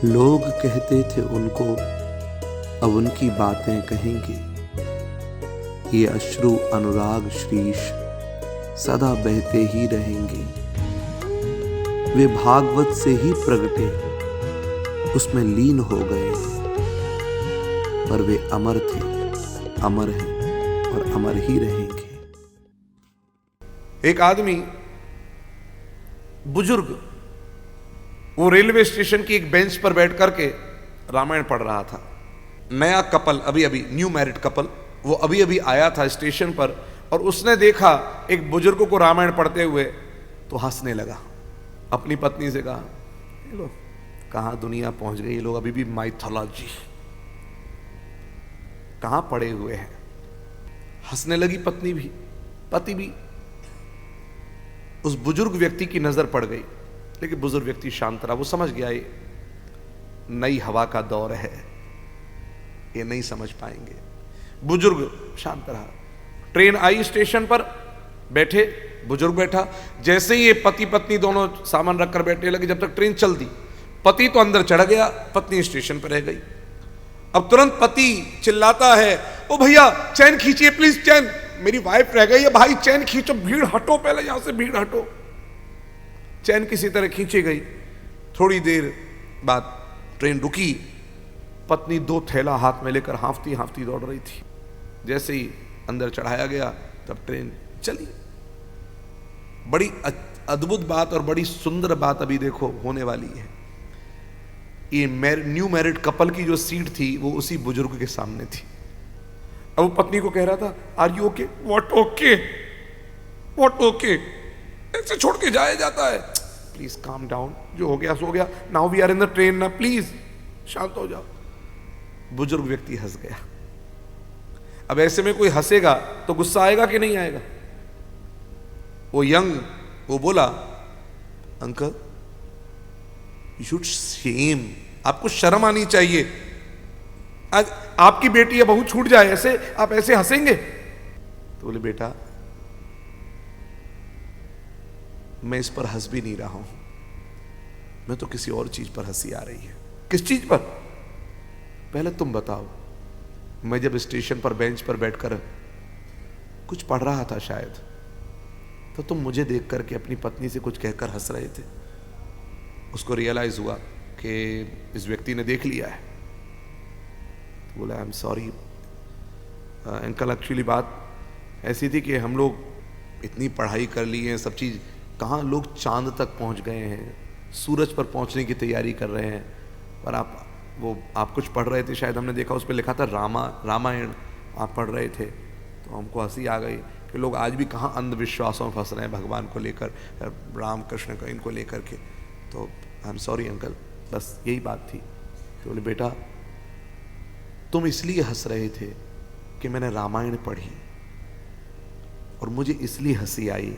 लोग कहते थे उनको, अब उनकी बातें कहेंगे। ये अश्रु अनुराग शीश सदा बहते ही रहेंगे। वे भागवत से ही प्रगटे, उसमें लीन हो गए, पर वे अमर थे, अमर हैं और अमर ही रहेंगे। एक आदमी बुजुर्ग वो रेलवे स्टेशन की एक बेंच पर बैठ करके रामायण पढ़ रहा था। नया कपल, अभी अभी न्यू मैरिड कपल, वो अभी अभी आया था स्टेशन पर और उसने देखा एक बुजुर्ग को रामायण पढ़ते हुए तो हंसने लगा। अपनी पत्नी से कहा, ये लो कहां दुनिया पहुंच गई, ये लोग अभी भी माइथोलॉजी कहां पड़े हुए हैं। हंसने लगी पत्नी भी, पति भी। उस बुजुर्ग व्यक्ति की नजर पड़ गई, लेकिन बुजुर्ग व्यक्ति शांत रहा। वो समझ गया ये नई हवा का दौर है, ये नहीं समझ पाएंगे। बुजुर्ग शांत रहा। ट्रेन आई स्टेशन पर, बैठे, बुजुर्ग बैठा। जैसे ही ये पति पत्नी दोनों सामान रखकर बैठने लगे, जब तक ट्रेन चल दी, पति तो अंदर चढ़ गया, पत्नी स्टेशन पर रह गई। अब तुरंत पति चिल्लाता है, ओ भैया चैन खींचिए प्लीज, चैन, मेरी वाइफ रह गई है, भाई चैन खींचो, भीड़ हटो, पहले यहां से भीड़ हटो। चैन किसी तरह खींची गई। थोड़ी देर बाद ट्रेन रुकी। पत्नी 2 थैला हाथ में लेकर हांफती हांफती दौड़ रही थी। जैसे ही अंदर चढ़ाया गया तब ट्रेन चली। बड़ी अद्भुत बात और बड़ी सुंदर बात अभी देखो होने वाली है। ये न्यू मैरिड कपल की जो सीट थी वो उसी बुजुर्ग के सामने थी। अब वो पत्नी को कह रहा था, are you okay? What okay, what okay, ऐसे छोड़ के जाया जाता है? प्लीज काम डाउन, जो हो गया सो हो गया, now we are in the train ना, प्लीज शांत हो जाओ। बुजुर्ग व्यक्ति हंस गया। अब ऐसे में कोई हंसेगा तो गुस्सा आएगा कि नहीं आएगा? वो यंग, वो बोला, अंकल यू शुड शेम, आपको शर्म आनी चाहिए। आज आपकी बेटी या बहू छूट जाए, ऐसे आप ऐसे हंसेंगे? तो बोले, बेटा मैं इस पर हंस भी नहीं रहा हूं, मैं तो किसी और चीज पर हंसी आ रही है। किस चीज पर? पहले तुम बताओ। मैं जब स्टेशन पर बेंच पर बैठकर कुछ पढ़ रहा था शायद, तो तुम मुझे देख करके अपनी पत्नी से कुछ कहकर हंस रहे थे। उसको रियलाइज हुआ कि इस व्यक्ति ने देख लिया है। तो बोला, I am sorry uncle, actually बात ऐसी थी कि हम लोग इतनी पढ़ाई कर ली है, सब चीज़, कहाँ लोग चांद तक पहुंच गए हैं, सूरज पर पहुंचने की तैयारी कर रहे हैं, पर आप कुछ पढ़ रहे थे, शायद हमने देखा उस पर लिखा था रामायण, आप पढ़ रहे थे, तो हमको हंसी आ गई कि लोग आज भी कहाँ अंधविश्वासों में फंस रहे हैं, भगवान को लेकर, राम कृष्ण को, इनको लेकर के। तो आई एम सॉरी अंकल, बस यही बात थी। तो बोले, बेटा तुम इसलिए हंस रहे थे कि मैंने रामायण पढ़ी, और मुझे इसलिए हंसी आई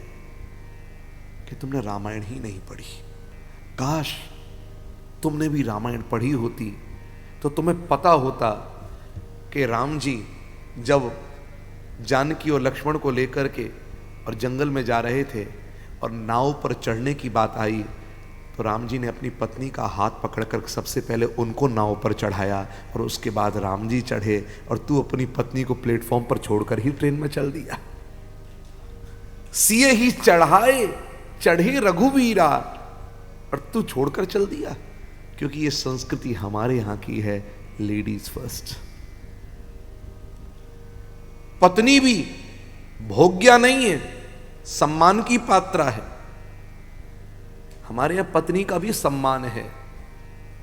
कि तुमने रामायण ही नहीं पढ़ी। काश तुमने भी रामायण पढ़ी होती तो तुम्हें पता होता कि राम जी जब जानकी और लक्ष्मण को लेकर के और जंगल में जा रहे थे और नाव पर चढ़ने की बात आई, तो राम जी ने अपनी पत्नी का हाथ पकड़कर सबसे पहले उनको नाव पर चढ़ाया, और उसके बाद राम जी चढ़े, और तू अपनी पत्नी को प्लेटफॉर्म पर छोड़कर ही ट्रेन में चल दिया। सिए ही चढ़ाए चढ़े रघुवीरा, और तू छोड़कर चल दिया। क्योंकि ये संस्कृति हमारे यहां की है, लेडीज फर्स्ट। पत्नी भी भोग्या नहीं है, सम्मान की पात्रा है। हमारे यहां पत्नी का भी सम्मान है।